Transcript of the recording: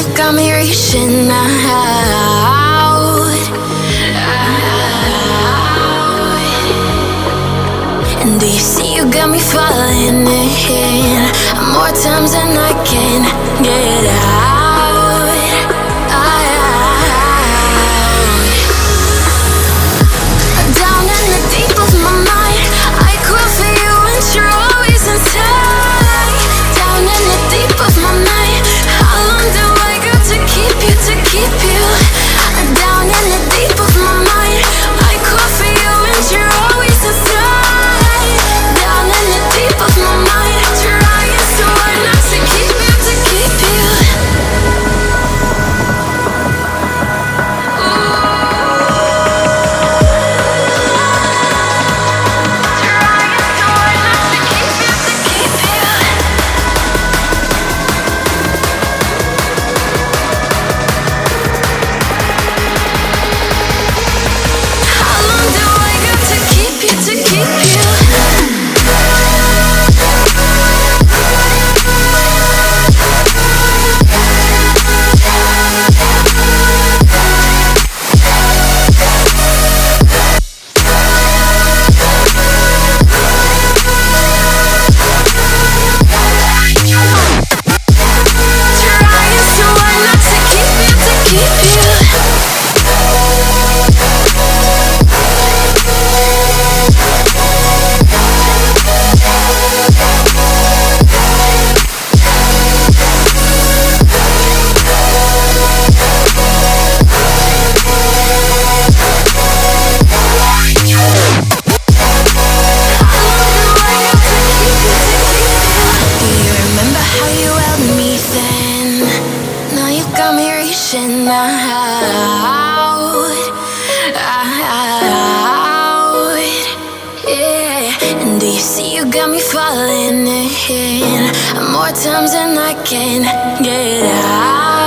you got me reaching out. And do you see you got me falling in more times than I can get out. Down in the deep of my mind, I crawl for you and you're always inside. Down in the deep of my mind, how long do I got to keep you, to keep you? Down in the deep of my mind, I crawl for you and you're always inside. Down in the deep of my mind, trying so hard not to keep you, to keep you. More times than I can get out.